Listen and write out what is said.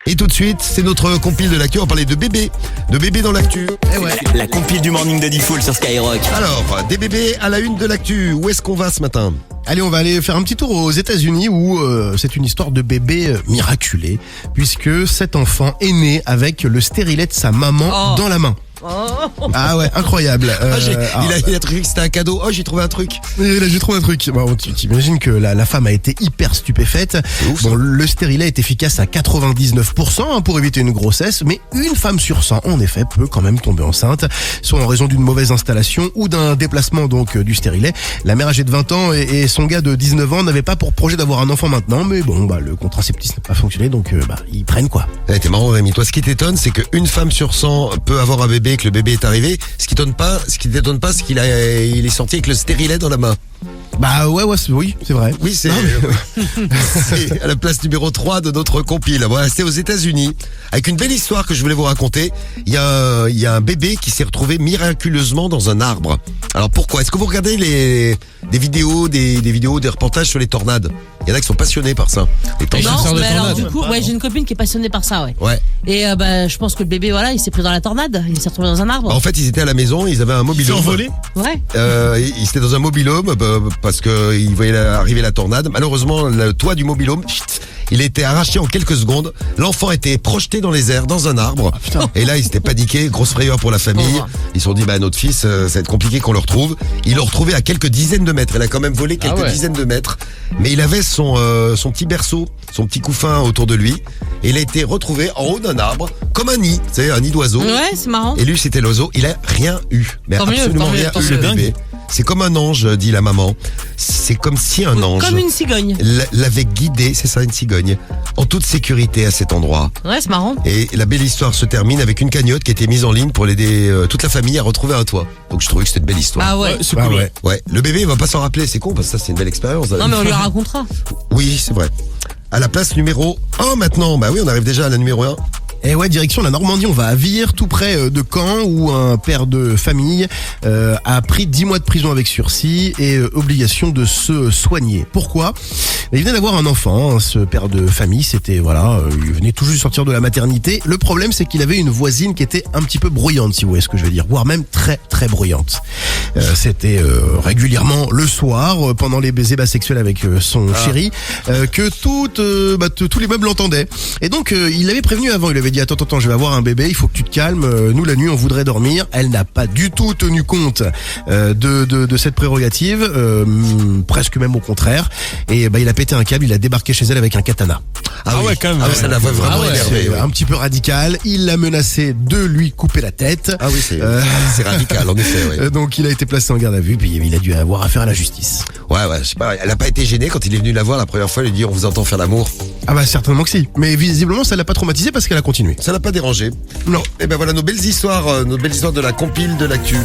Et tout de suite, c'est notre compile de l'actu. On parlait de bébés dans l'actu. Eh ouais. La compile du morning de Diffoul sur Skyrock. Alors, des bébés à la une de l'actu. Où est-ce qu'on va ce matin ? Allez, on va aller faire un petit tour aux États-Unis où c'est une histoire de bébé miraculé, puisque cet enfant est né avec le stérilet de sa maman dans la main. Ah ouais, incroyable. Il a trouvé que c'était un cadeau. Oh, j'ai trouvé un truc. Et là, j'ai trouvé un truc. Bon, tu t'imagines que la femme a été hyper stupéfaite. Ouf, bon, le stérilet est efficace à 99% pour éviter une grossesse, mais une femme sur 100, en effet, peut quand même tomber enceinte, soit en raison d'une mauvaise installation ou d'un déplacement donc du stérilet. La mère âgée de 20 ans et son gars de 19 ans n'avaient pas pour projet d'avoir un enfant maintenant, mais bon, le contraceptif n'a pas fonctionné, donc ils prennent quoi. T'es marrant, Rémi. Toi, ce qui t'étonne, c'est qu'une femme sur 100 peut avoir un bébé, que le bébé est arrivé. Ce qui t'étonne pas, c'est qu'il est sorti avec le stérilet dans la main. Bah ouais, oui, c'est vrai. Oui, c'est à la place numéro 3 de notre compile. Voilà, c'était aux États-Unis avec une belle histoire que je voulais vous raconter. Il y a un bébé qui s'est retrouvé miraculeusement dans un arbre. Alors pourquoi ? Est-ce que vous regardez des vidéos, des reportages sur les tornades ? Il y en a qui sont passionnés par ça. Les tornades. Non, mais alors du coup, j'ai une copine qui est passionnée par ça, ouais. Ouais. Et je pense que le bébé, il s'est pris dans la tornade, il s'est retrouvé dans un arbre. En fait, ils étaient à la maison, ils avaient un mobil-home. Envolé ? Ouais. Ils étaient dans un mobil-home parce qu'ils voyaient arriver la tornade. Malheureusement, le toit du mobil-home, il a été arraché en quelques secondes. L'enfant était projeté dans les airs, dans un arbre. Et là, ils étaient paniqués, grosse frayeur pour la famille. Ils se sont dit, notre fils, ça va être compliqué qu'on le retrouve. Ils l'ont retrouvé à quelques dizaines de mètres. Il a quand même volé quelques dizaines de mètres. Mais il avait son petit berceau, son petit couffin autour de lui. Et il a été retrouvé en haut d'un arbre, comme un nid, tu sais, un nid d'oiseau. Ouais, c'est marrant. Et lui, c'était l'oiseau. Il a rien eu. Mais Tant mieux, absolument tant mieux, rien tant eu, mieux. le bébé. C'est comme un ange, dit la maman. C'est comme si un ange Comme une cigogne. l'avait guidé, c'est ça, une cigogne, en toute sécurité à cet endroit. Ouais, c'est marrant. Et la belle histoire se termine avec une cagnotte qui a été mise en ligne pour aider toute la famille à retrouver un toit. Donc je trouvais que c'était une belle histoire. Ah ouais. C'est cool. Ouais. Le bébé il va pas s'en rappeler, c'est con parce que ça c'est une belle expérience. Non, mais on lui racontera. Oui, c'est vrai. À la place numéro 1 maintenant. Bah oui, on arrive déjà à la numéro 1. Et ouais, direction la Normandie, on va à Vire, tout près de Caen, où un père de famille a pris 10 mois de prison avec sursis et obligation de se soigner. Pourquoi ? Il venait d'avoir un enfant, ce père de famille, il venait tout juste de sortir de la maternité. Le problème, c'est qu'il avait une voisine qui était un petit peu bruyante, si vous voyez ce que je veux dire, voire même très très bruyante. C'était régulièrement le soir, pendant les baisers bas sexuels avec son chéri, que tous les meubles l'entendaient. Et donc, il l'avait prévenu avant, il avait dit attends, je vais avoir un bébé, il faut que tu te calmes, nous la nuit on voudrait dormir. Elle n'a pas du tout tenu compte de cette prérogative, presque même au contraire, et il a pété un câble, il a débarqué chez elle avec un katana. Ouais, quand même. Ça l'a vraiment énervé. C'est un petit peu radical, il l'a menacé de lui couper la tête. Ah oui, c'est radical en effet. Ouais. Donc il a été placé en garde à vue, puis il a dû avoir affaire à la justice. Ouais, je sais pas, elle a pas été gênée quand il est venu la voir la première fois, il lui dit on vous entend faire l'amour. Ah bah certainement que si, mais visiblement ça l'a pas traumatisé parce qu'elle a continué. Ça l'a pas dérangé. Non. Et ben voilà nos belles histoires de la compile de l'actu.